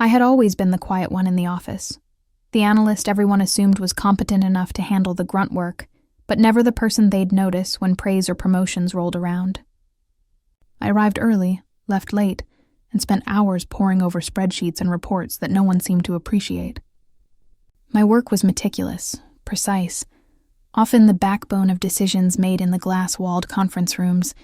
I had always been the quiet one in the office. The analyst everyone assumed was competent enough to handle the grunt work, but never the person they'd notice when praise or promotions rolled around. I arrived early, left late, and spent hours poring over spreadsheets and reports that no one seemed to appreciate. My work was meticulous, precise, often the backbone of decisions made in the glass-walled conference rooms,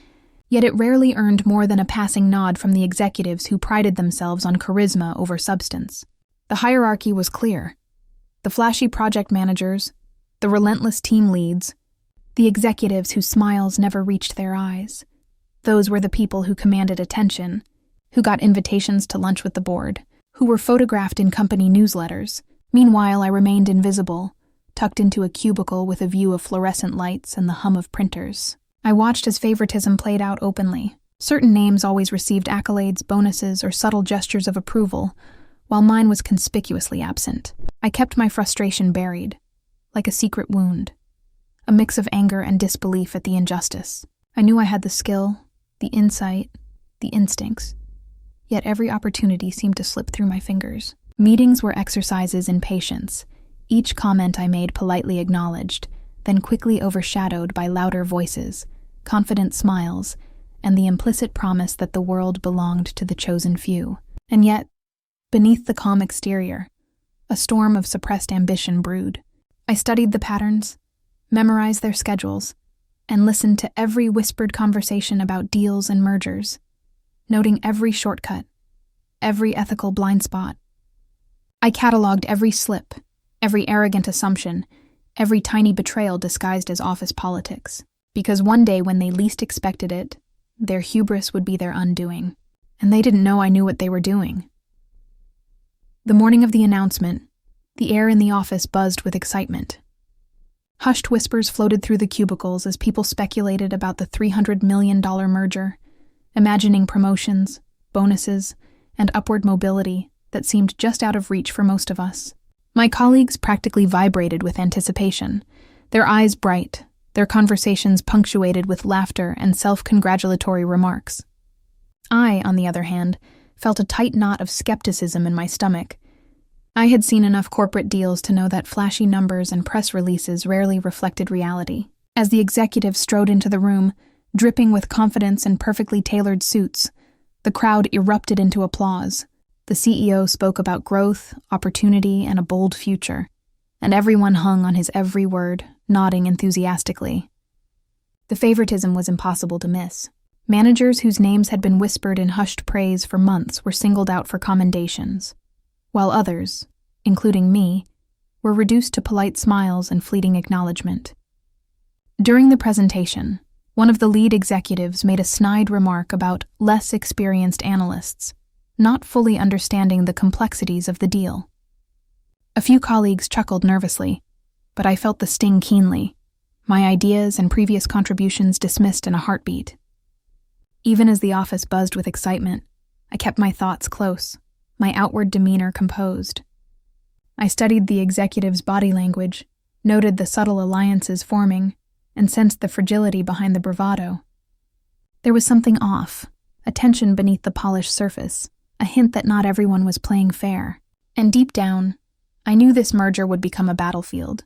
yet it rarely earned more than a passing nod from the executives who prided themselves on charisma over substance. The hierarchy was clear. The flashy project managers, the relentless team leads, the executives whose smiles never reached their eyes. Those were the people who commanded attention, who got invitations to lunch with the board, who were photographed in company newsletters. Meanwhile, I remained invisible, tucked into a cubicle with a view of fluorescent lights and the hum of printers. I watched as favoritism played out openly. Certain names always received accolades, bonuses, or subtle gestures of approval, while mine was conspicuously absent. I kept my frustration buried, like a secret wound, a mix of anger and disbelief at the injustice. I knew I had the skill, the insight, the instincts, yet every opportunity seemed to slip through my fingers. Meetings were exercises in patience, each comment I made politely acknowledged, then quickly overshadowed by louder voices, confident smiles, and the implicit promise that the world belonged to the chosen few. And yet, beneath the calm exterior, a storm of suppressed ambition brewed. I studied the patterns, memorized their schedules, and listened to every whispered conversation about deals and mergers, noting every shortcut, every ethical blind spot. I cataloged every slip, every arrogant assumption, every tiny betrayal disguised as office politics, because one day when they least expected it, their hubris would be their undoing, and they didn't know I knew what they were doing. The morning of the announcement, the air in the office buzzed with excitement. Hushed whispers floated through the cubicles as people speculated about the $300 million merger, imagining promotions, bonuses, and upward mobility that seemed just out of reach for most of us. My colleagues practically vibrated with anticipation, their eyes bright, their conversations punctuated with laughter and self-congratulatory remarks. I, on the other hand, felt a tight knot of skepticism in my stomach. I had seen enough corporate deals to know that flashy numbers and press releases rarely reflected reality. As the executives strode into the room, dripping with confidence and perfectly tailored suits, the crowd erupted into applause. The CEO spoke about growth, opportunity, and a bold future, and everyone hung on his every word, nodding enthusiastically. The favoritism was impossible to miss. Managers whose names had been whispered in hushed praise for months were singled out for commendations, while others, including me, were reduced to polite smiles and fleeting acknowledgement. During the presentation, one of the lead executives made a snide remark about less experienced analysts, not fully understanding the complexities of the deal. A few colleagues chuckled nervously, but I felt the sting keenly, my ideas and previous contributions dismissed in a heartbeat. Even as the office buzzed with excitement, I kept my thoughts close, my outward demeanor composed. I studied the executive's body language, noted the subtle alliances forming, and sensed the fragility behind the bravado. There was something off, a tension beneath the polished surface, a hint that not everyone was playing fair. And deep down, I knew this merger would become a battlefield,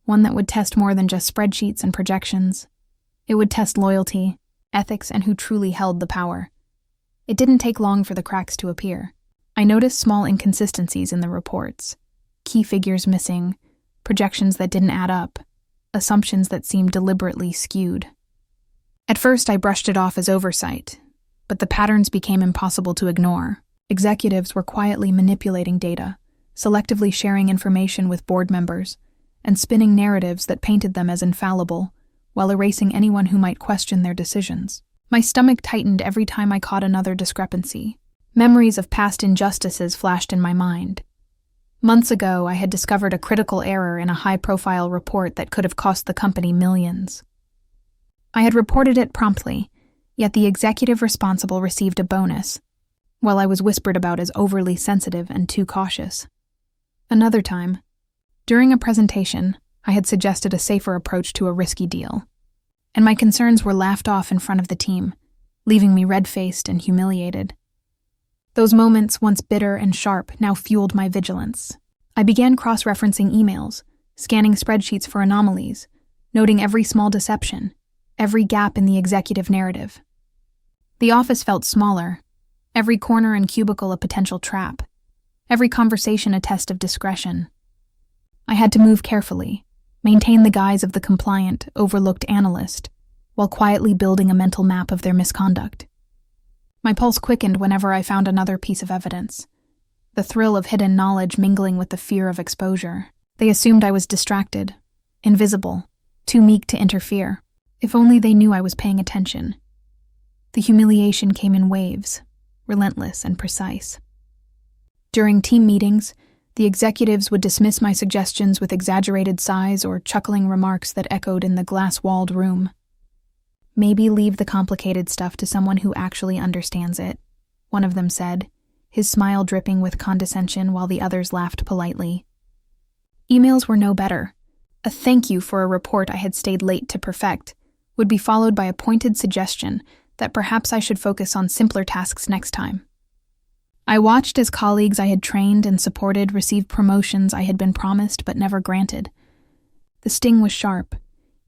one that would test more than just spreadsheets and projections. It would test loyalty, ethics, and who truly held the power. It didn't take long for the cracks to appear. I noticed small inconsistencies in the reports, key figures missing, projections that didn't add up, assumptions that seemed deliberately skewed. At first, I brushed it off as oversight, but the patterns became impossible to ignore. Executives were quietly manipulating data, selectively sharing information with board members, and spinning narratives that painted them as infallible, while erasing anyone who might question their decisions. My stomach tightened every time I caught another discrepancy. Memories of past injustices flashed in my mind. Months ago, I had discovered a critical error in a high-profile report that could have cost the company millions. I had reported it promptly, yet the executive responsible received a bonus, while I was whispered about as overly sensitive and too cautious. Another time, during a presentation, I had suggested a safer approach to a risky deal, and my concerns were laughed off in front of the team, leaving me red-faced and humiliated. Those moments, once bitter and sharp, now fueled my vigilance. I began cross-referencing emails, scanning spreadsheets for anomalies, noting every small deception, every gap in the executive narrative. The office felt smaller, every corner and cubicle a potential trap, every conversation a test of discretion. I had to move carefully, maintain the guise of the compliant, overlooked analyst, while quietly building a mental map of their misconduct. My pulse quickened whenever I found another piece of evidence, the thrill of hidden knowledge mingling with the fear of exposure. They assumed I was distracted, invisible, too meek to interfere. If only they knew I was paying attention. The humiliation came in waves, relentless and precise. During team meetings, the executives would dismiss my suggestions with exaggerated sighs or chuckling remarks that echoed in the glass-walled room. "Maybe leave the complicated stuff to someone who actually understands it," one of them said, his smile dripping with condescension while the others laughed politely. Emails were no better. A thank you for a report I had stayed late to perfect would be followed by a pointed suggestion that perhaps I should focus on simpler tasks next time. I watched as colleagues I had trained and supported receive promotions I had been promised but never granted. The sting was sharp.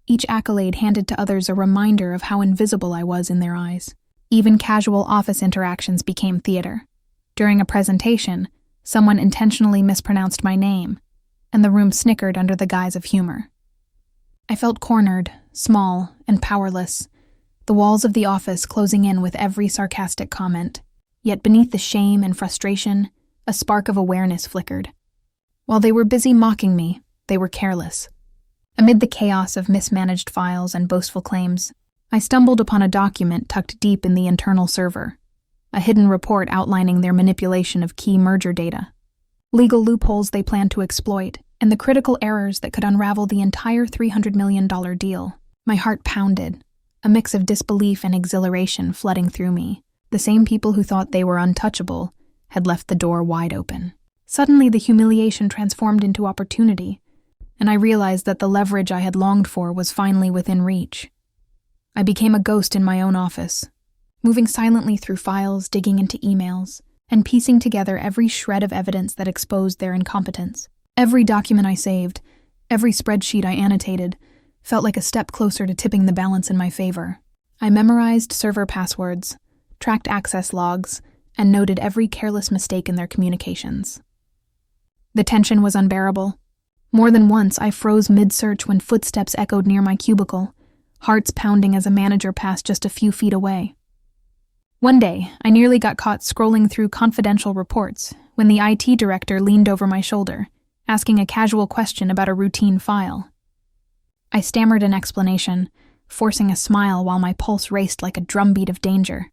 Each accolade handed to others a reminder of how invisible I was in their eyes. Even casual office interactions became theater. During a presentation, someone intentionally mispronounced my name, and the room snickered under the guise of humor. I felt cornered, small, and powerless, the walls of the office closing in with every sarcastic comment. Yet beneath the shame and frustration, a spark of awareness flickered. While they were busy mocking me, they were careless. Amid the chaos of mismanaged files and boastful claims, I stumbled upon a document tucked deep in the internal server, a hidden report outlining their manipulation of key merger data, legal loopholes they planned to exploit, and the critical errors that could unravel the entire $300 million deal. My heart pounded, a mix of disbelief and exhilaration flooding through me. The same people who thought they were untouchable had left the door wide open. Suddenly, the humiliation transformed into opportunity, and I realized that the leverage I had longed for was finally within reach. I became a ghost in my own office, moving silently through files, digging into emails, and piecing together every shred of evidence that exposed their incompetence. Every document I saved, every spreadsheet I annotated, felt like a step closer to tipping the balance in my favor. I memorized server passwords, tracked access logs, and noted every careless mistake in their communications. The tension was unbearable. More than once, I froze mid-search when footsteps echoed near my cubicle, hearts pounding as a manager passed just a few feet away. One day, I nearly got caught scrolling through confidential reports when the IT director leaned over my shoulder, asking a casual question about a routine file. I stammered an explanation, forcing a smile while my pulse raced like a drumbeat of danger.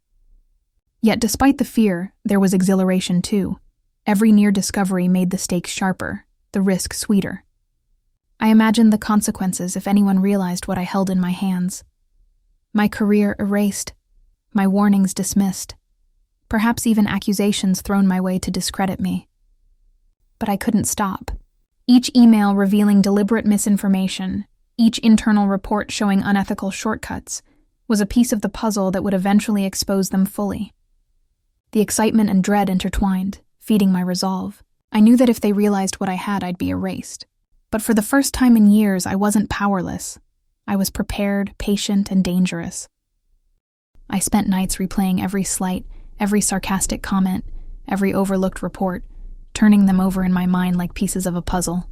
Yet despite the fear, there was exhilaration too. Every near discovery made the stakes sharper, the risk sweeter. I imagined the consequences if anyone realized what I held in my hands. My career erased, my warnings dismissed, perhaps even accusations thrown my way to discredit me. But I couldn't stop. Each email revealing deliberate misinformation, each internal report showing unethical shortcuts, was a piece of the puzzle that would eventually expose them fully. The excitement and dread intertwined, feeding my resolve. I knew that if they realized what I had, I'd be erased. But for the first time in years, I wasn't powerless. I was prepared, patient, and dangerous. I spent nights replaying every slight, every sarcastic comment, every overlooked report, turning them over in my mind like pieces of a puzzle.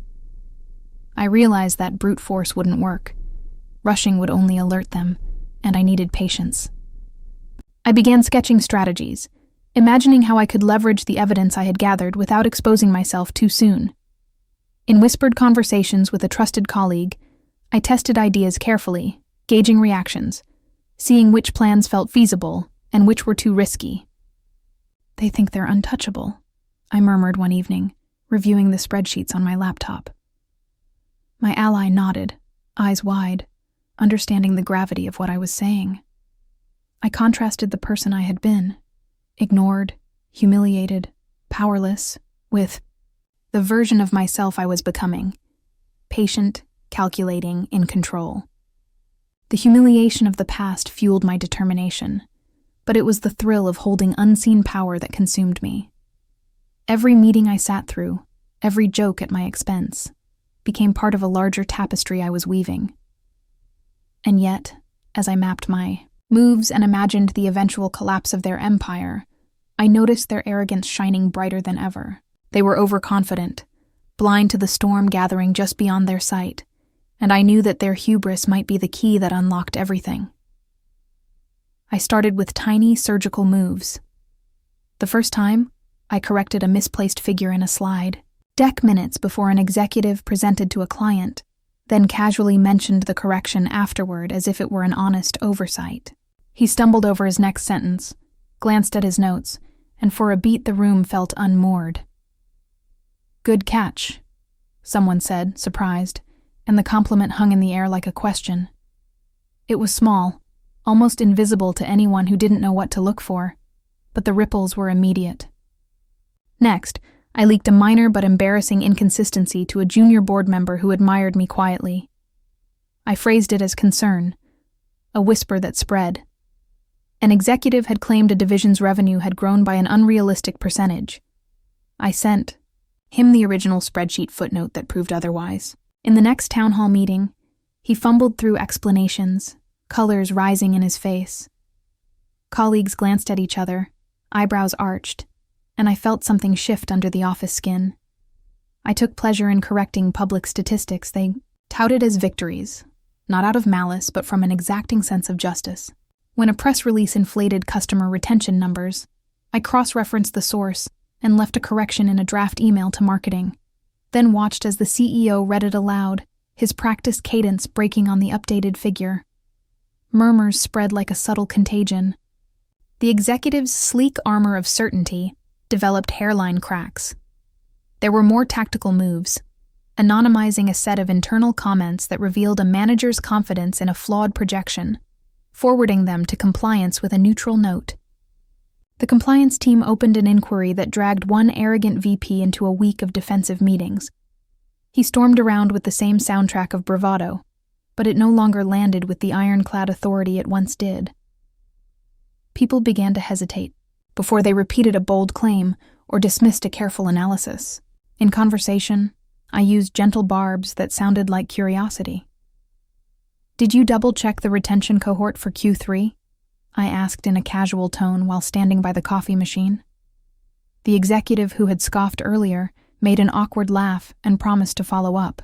I realized that brute force wouldn't work. Rushing would only alert them, and I needed patience. I began sketching strategies, imagining how I could leverage the evidence I had gathered without exposing myself too soon. In whispered conversations with a trusted colleague, I tested ideas carefully, gauging reactions, seeing which plans felt feasible and which were too risky. "They think they're untouchable," I murmured one evening, reviewing the spreadsheets on my laptop. My ally nodded, eyes wide, understanding the gravity of what I was saying. I contrasted the person I had been, ignored, humiliated, powerless, with the version of myself I was becoming, patient, calculating, in control. The humiliation of the past fueled my determination, but it was the thrill of holding unseen power that consumed me. Every meeting I sat through, every joke at my expense, became part of a larger tapestry I was weaving. And yet, as I mapped my moves and imagined the eventual collapse of their empire, I noticed their arrogance shining brighter than ever. They were overconfident, blind to the storm gathering just beyond their sight, and I knew that their hubris might be the key that unlocked everything. I started with tiny surgical moves. The first time, I corrected a misplaced figure in a slide, minutes before an executive presented to a client, then casually mentioned the correction afterward as if it were an honest oversight. He stumbled over his next sentence, glanced at his notes, and for a beat the room felt unmoored. "Good catch," someone said, surprised, and the compliment hung in the air like a question. It was small, almost invisible to anyone who didn't know what to look for, but the ripples were immediate. Next, I leaked a minor but embarrassing inconsistency to a junior board member who admired me quietly. I phrased it as concern, a whisper that spread. An executive had claimed a division's revenue had grown by an unrealistic percentage. I sent him the original spreadsheet footnote that proved otherwise. In the next town hall meeting, he fumbled through explanations, colors rising in his face. Colleagues glanced at each other, eyebrows arched, and I felt something shift under the office skin. I took pleasure in correcting public statistics they touted as victories, not out of malice but from an exacting sense of justice. When a press release inflated customer retention numbers, I cross-referenced the source and left a correction in a draft email to marketing, then watched as the CEO read it aloud, his practiced cadence breaking on the updated figure. Murmurs spread like a subtle contagion. The executive's sleek armor of certainty developed hairline cracks. There were more tactical moves, anonymizing a set of internal comments that revealed a manager's confidence in a flawed projection, forwarding them to compliance with a neutral note. The compliance team opened an inquiry that dragged one arrogant VP into a week of defensive meetings. He stormed around with the same soundtrack of bravado, but it no longer landed with the ironclad authority it once did. People began to hesitate before they repeated a bold claim or dismissed a careful analysis. In conversation, I used gentle barbs that sounded like curiosity. "Did you double-check the retention cohort for Q3?" I asked in a casual tone while standing by the coffee machine. The executive who had scoffed earlier made an awkward laugh and promised to follow up.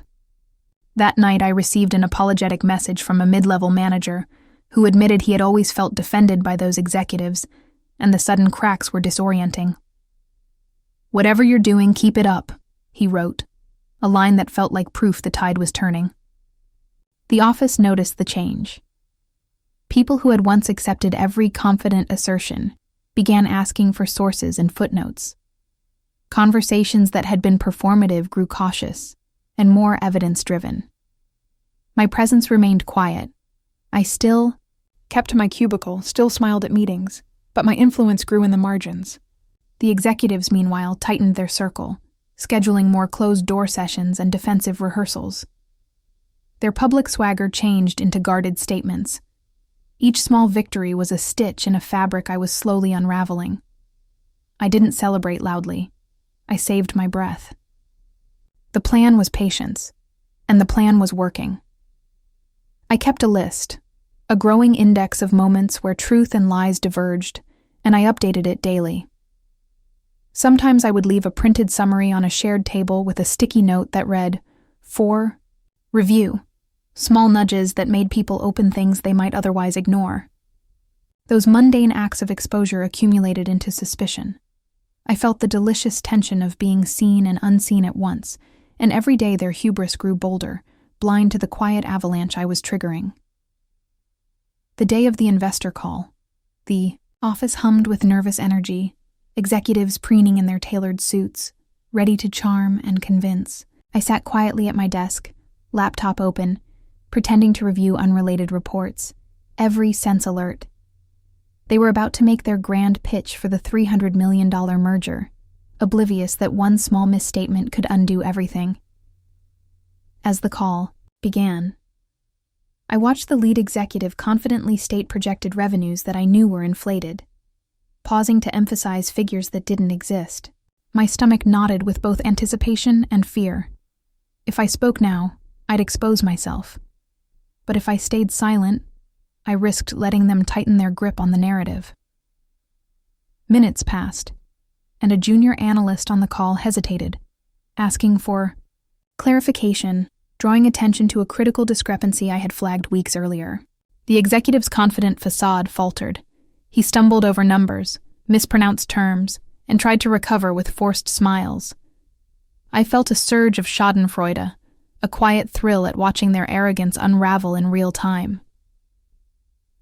That night I received an apologetic message from a mid-level manager who admitted he had always felt defended by those executives, and the sudden cracks were disorienting. "Whatever you're doing, keep it up," he wrote, a line that felt like proof the tide was turning. The office noticed the change. People who had once accepted every confident assertion began asking for sources and footnotes. Conversations that had been performative grew cautious and more evidence-driven. My presence remained quiet. I still kept my cubicle, still smiled at meetings, but my influence grew in the margins. The executives, meanwhile, tightened their circle, scheduling more closed-door sessions and defensive rehearsals. Their public swagger changed into guarded statements. Each small victory was a stitch in a fabric I was slowly unraveling. I didn't celebrate loudly. I saved my breath. The plan was patience, and the plan was working. I kept a list, a growing index of moments where truth and lies diverged, and I updated it daily. Sometimes I would leave a printed summary on a shared table with a sticky note that read, "For review," small nudges that made people open things they might otherwise ignore. Those mundane acts of exposure accumulated into suspicion. I felt the delicious tension of being seen and unseen at once, and every day their hubris grew bolder, blind to the quiet avalanche I was triggering. The day of the investor call, the office hummed with nervous energy, executives preening in their tailored suits, ready to charm and convince. I sat quietly at my desk, laptop open, pretending to review unrelated reports, every sense alert. They were about to make their grand pitch for the $300 million merger, oblivious that one small misstatement could undo everything. As the call began, I watched the lead executive confidently state projected revenues that I knew were inflated, pausing to emphasize figures that didn't exist. My stomach knotted with both anticipation and fear. If I spoke now, I'd expose myself. But if I stayed silent, I risked letting them tighten their grip on the narrative. Minutes passed, and a junior analyst on the call hesitated, asking for clarification, drawing attention to a critical discrepancy I had flagged weeks earlier. The executive's confident facade faltered. He stumbled over numbers, mispronounced terms, and tried to recover with forced smiles. I felt a surge of schadenfreude, a quiet thrill at watching their arrogance unravel in real time.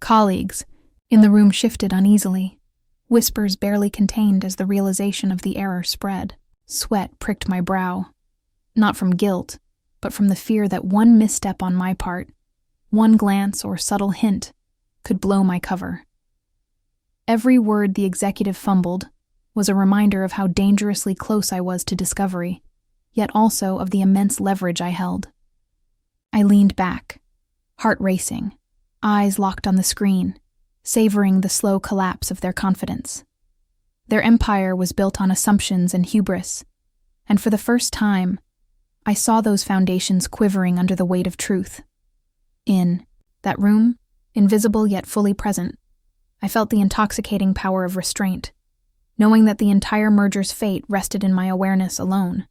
Colleagues in the room shifted uneasily, whispers barely contained as the realization of the error spread. Sweat pricked my brow, not from guilt, but from the fear that one misstep on my part, one glance or subtle hint, could blow my cover. Every word the executive fumbled was a reminder of how dangerously close I was to discovery, yet also of the immense leverage I held. I leaned back, heart racing, eyes locked on the screen, savoring the slow collapse of their confidence. Their empire was built on assumptions and hubris, and for the first time, I saw those foundations quivering under the weight of truth. In that room, invisible yet fully present, I felt the intoxicating power of restraint, knowing that the entire merger's fate rested in my awareness alone.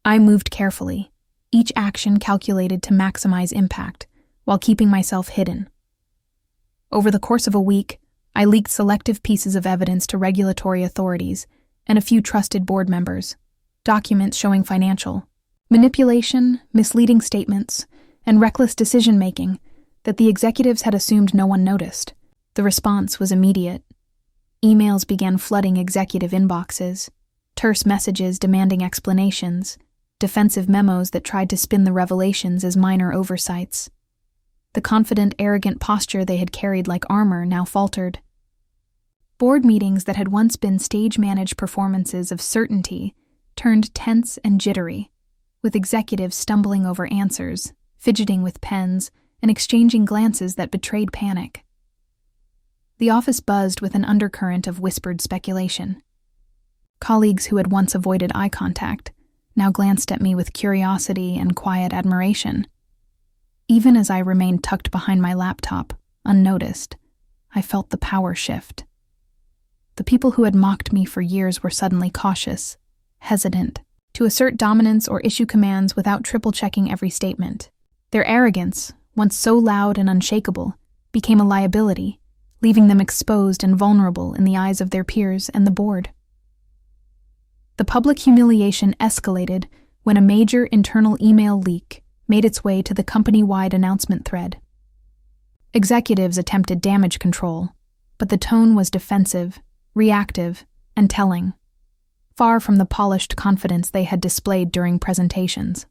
I moved carefully, each action calculated to maximize impact, while keeping myself hidden. Over the course of a week, I leaked selective pieces of evidence to regulatory authorities and a few trusted board members, documents showing financial manipulation, misleading statements, and reckless decision-making that the executives had assumed no one noticed. The response was immediate. Emails began flooding executive inboxes, terse messages demanding explanations, defensive memos that tried to spin the revelations as minor oversights. The confident, arrogant posture they had carried like armor now faltered. Board meetings that had once been stage-managed performances of certainty turned tense and jittery, with executives stumbling over answers, fidgeting with pens, and exchanging glances that betrayed panic. The office buzzed with an undercurrent of whispered speculation. Colleagues who had once avoided eye contact now glanced at me with curiosity and quiet admiration. Even as I remained tucked behind my laptop, unnoticed, I felt the power shift. The people who had mocked me for years were suddenly cautious, hesitant, to assert dominance or issue commands without triple-checking every statement. Their arrogance, once so loud and unshakable, became a liability, leaving them exposed and vulnerable in the eyes of their peers and the board. The public humiliation escalated when a major internal email leak made its way to the company-wide announcement thread. Executives attempted damage control, but the tone was defensive, reactive, and telling, far from the polished confidence they had displayed during presentations.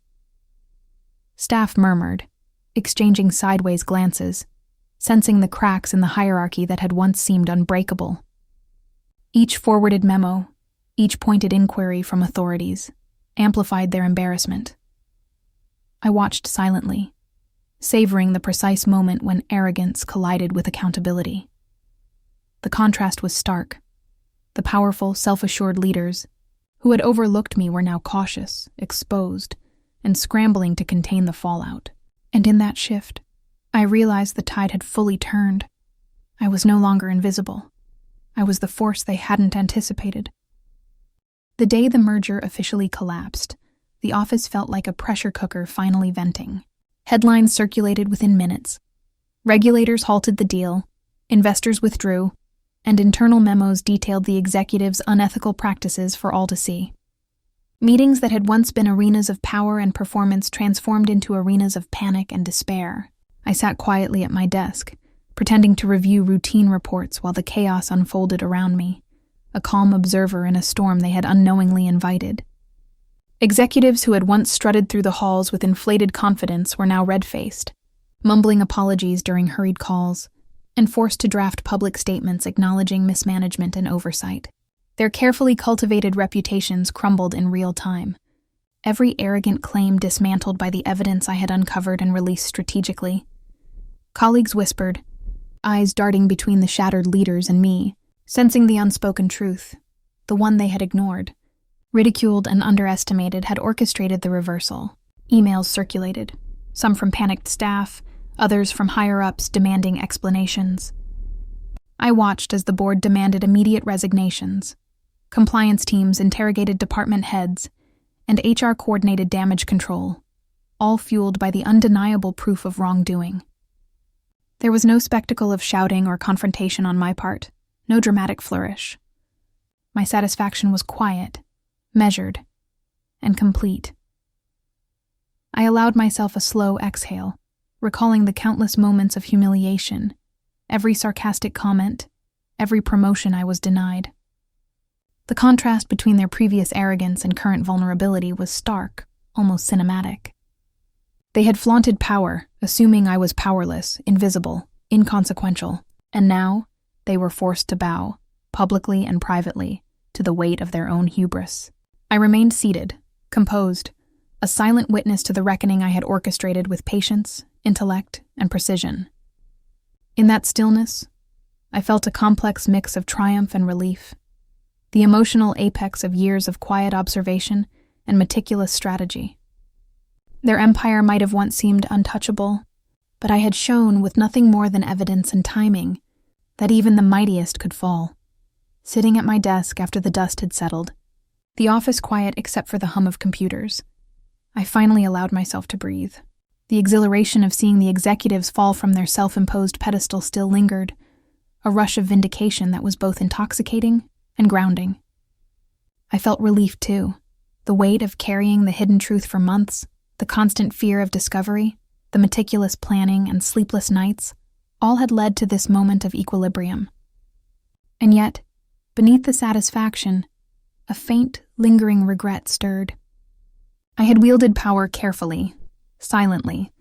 Staff murmured, exchanging sideways glances, sensing the cracks in the hierarchy that had once seemed unbreakable. Each forwarded memo, each pointed inquiry from authorities, amplified their embarrassment. I watched silently, savoring the precise moment when arrogance collided with accountability. The contrast was stark. The powerful, self-assured leaders who had overlooked me were now cautious, exposed, and scrambling to contain the fallout. And in that shift, I realized the tide had fully turned. I was no longer invisible. I was the force they hadn't anticipated. The day the merger officially collapsed, the office felt like a pressure cooker finally venting. Headlines circulated within minutes. Regulators halted the deal, investors withdrew, and internal memos detailed the executives' unethical practices for all to see. Meetings that had once been arenas of power and performance transformed into arenas of panic and despair. I sat quietly at my desk, pretending to review routine reports while the chaos unfolded around me, a calm observer in a storm they had unknowingly invited. Executives who had once strutted through the halls with inflated confidence were now red-faced, mumbling apologies during hurried calls, and forced to draft public statements acknowledging mismanagement and oversight. Their carefully cultivated reputations crumbled in real time, every arrogant claim dismantled by the evidence I had uncovered and released strategically. Colleagues whispered, eyes darting between the shattered leaders and me, Sensing the unspoken truth, the one they had ignored, ridiculed and underestimated, had orchestrated the reversal. Emails circulated, some from panicked staff, others from higher-ups demanding explanations. I watched as the board demanded immediate resignations. Compliance teams interrogated department heads, and HR coordinated damage control, all fueled by the undeniable proof of wrongdoing. There was no spectacle of shouting or confrontation on my part, no dramatic flourish. My satisfaction was quiet, measured, and complete. I allowed myself a slow exhale, recalling the countless moments of humiliation, every sarcastic comment, every promotion I was denied. The contrast between their previous arrogance and current vulnerability was stark, almost cinematic. They had flaunted power, assuming I was powerless, invisible, inconsequential, and now they were forced to bow, publicly and privately, to the weight of their own hubris. I remained seated, composed, a silent witness to the reckoning I had orchestrated with patience, intellect, and precision. In that stillness, I felt a complex mix of triumph and relief, the emotional apex of years of quiet observation and meticulous strategy. Their empire might have once seemed untouchable, but I had shown with nothing more than evidence and timing that even the mightiest could fall. Sitting at my desk after the dust had settled, the office quiet except for the hum of computers, I finally allowed myself to breathe. The exhilaration of seeing the executives fall from their self-imposed pedestal still lingered, a rush of vindication that was both intoxicating and grounding. I felt relief too, the weight of carrying the hidden truth for months, the constant fear of discovery, the meticulous planning and sleepless nights, all had led to this moment of equilibrium. And yet, beneath the satisfaction, a faint, lingering regret stirred. I had wielded power carefully, silently,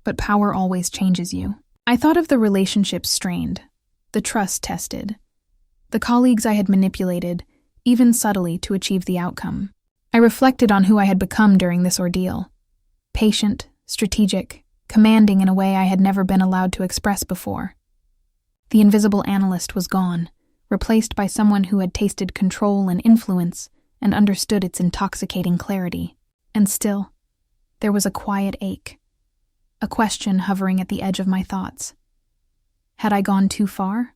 but power always changes you. I thought of the relationships strained, the trust tested, the colleagues I had manipulated, even subtly, to achieve the outcome. I reflected on who I had become during this ordeal. Patient, strategic, commanding in a way I had never been allowed to express before. The invisible analyst was gone, replaced by someone who had tasted control and influence and understood its intoxicating clarity. And still, there was a quiet ache, a question hovering at the edge of my thoughts. Had I gone too far?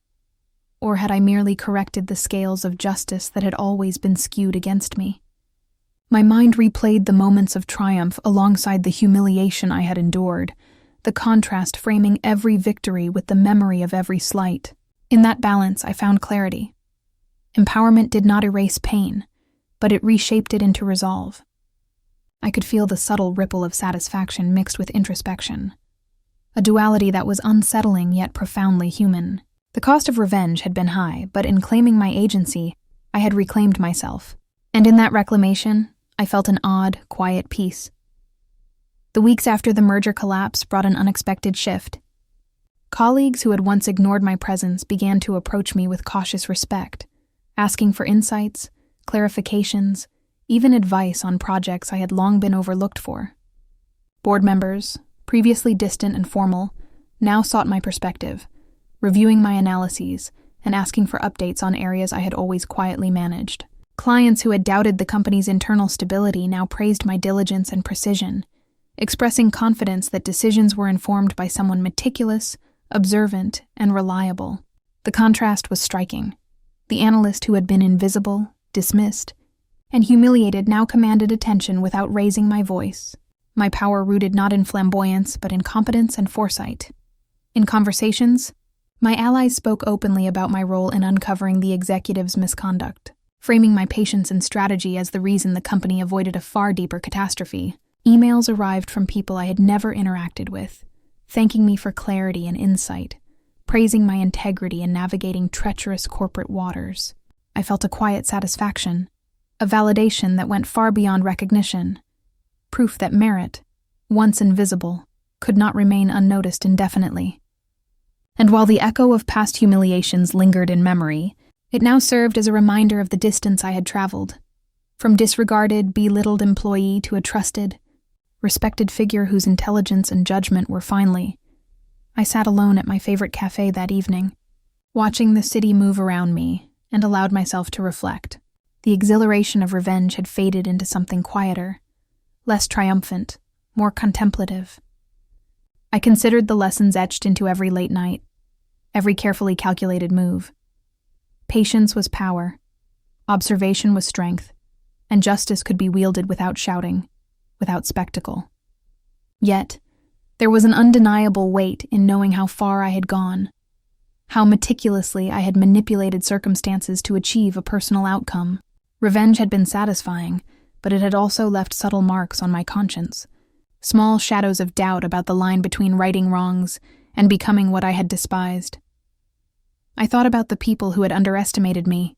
Or had I merely corrected the scales of justice that had always been skewed against me? My mind replayed the moments of triumph alongside the humiliation I had endured, the contrast framing every victory with the memory of every slight. In that balance, I found clarity. Empowerment did not erase pain, but it reshaped it into resolve. I could feel the subtle ripple of satisfaction mixed with introspection, a duality that was unsettling yet profoundly human. The cost of revenge had been high, but in claiming my agency, I had reclaimed myself. And in that reclamation, I felt an odd, quiet peace. The weeks after the merger collapse brought an unexpected shift. Colleagues who had once ignored my presence began to approach me with cautious respect, asking for insights, clarifications, even advice on projects I had long been overlooked for. Board members, previously distant and formal, now sought my perspective, reviewing my analyses and asking for updates on areas I had always quietly managed. Clients who had doubted the company's internal stability now praised my diligence and precision, expressing confidence that decisions were informed by someone meticulous, observant, and reliable. The contrast was striking. The analyst who had been invisible, dismissed, and humiliated now commanded attention without raising my voice, my power rooted not in flamboyance but in competence and foresight. In conversations, my allies spoke openly about my role in uncovering the executive's misconduct, framing my patience and strategy as the reason the company avoided a far deeper catastrophe. Emails arrived from people I had never interacted with, thanking me for clarity and insight, praising my integrity in navigating treacherous corporate waters. I felt a quiet satisfaction, a validation that went far beyond recognition, proof that merit, once invisible, could not remain unnoticed indefinitely. And while the echo of past humiliations lingered in memory, it now served as a reminder of the distance I had traveled, from disregarded, belittled employee to a trusted, respected figure whose intelligence and judgment were finally. I sat alone at my favorite cafe that evening, watching the city move around me, and allowed myself to reflect. The exhilaration of revenge had faded into something quieter, less triumphant, more contemplative. I considered the lessons etched into every late night, every carefully calculated move. Patience was power, observation was strength, and justice could be wielded without shouting, without spectacle. Yet, there was an undeniable weight in knowing how far I had gone, how meticulously I had manipulated circumstances to achieve a personal outcome. Revenge had been satisfying, but it had also left subtle marks on my conscience, small shadows of doubt about the line between righting wrongs and becoming what I had despised. I thought about the people who had underestimated me,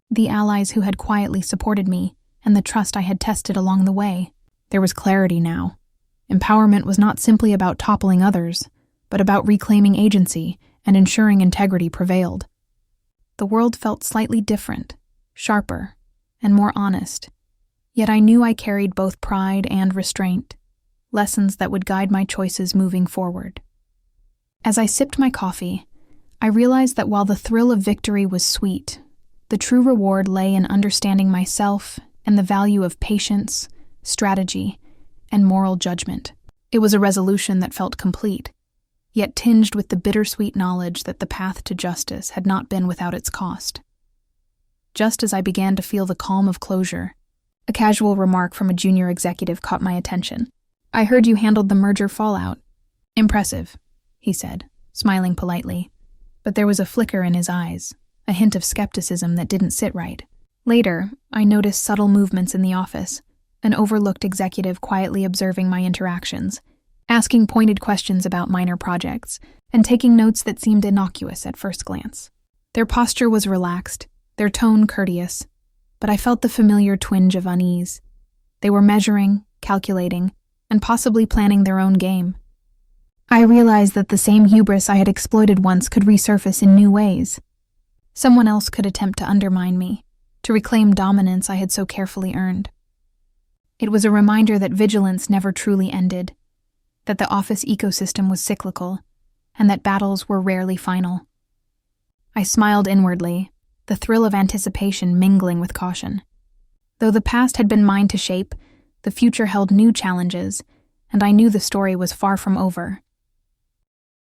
the allies who had quietly supported me, and the trust I had tested along the way. There was clarity now. Empowerment was not simply about toppling others, but about reclaiming agency and ensuring integrity prevailed. The world felt slightly different, sharper, and more honest, yet I knew I carried both pride and restraint, lessons that would guide my choices moving forward. As I sipped my coffee, I realized that while the thrill of victory was sweet, the true reward lay in understanding myself and the value of patience, strategy, and moral judgment. It was a resolution that felt complete, yet tinged with the bittersweet knowledge that the path to justice had not been without its cost. Just as I began to feel the calm of closure, a casual remark from a junior executive caught my attention. "I heard you handled the merger fallout." "Impressive," he said, smiling politely, but there was a flicker in his eyes, a hint of skepticism that didn't sit right. Later, I noticed subtle movements in the office, an overlooked executive quietly observing my interactions, asking pointed questions about minor projects, and taking notes that seemed innocuous at first glance. Their posture was relaxed, their tone courteous, but I felt the familiar twinge of unease. They were measuring, calculating, and possibly planning their own game. I realized that the same hubris I had exploited once could resurface in new ways. Someone else could attempt to undermine me, to reclaim dominance I had so carefully earned. It was a reminder that vigilance never truly ended, that the office ecosystem was cyclical, and that battles were rarely final. I smiled inwardly, the thrill of anticipation mingling with caution. Though the past had been mine to shape, the future held new challenges, and I knew the story was far from over.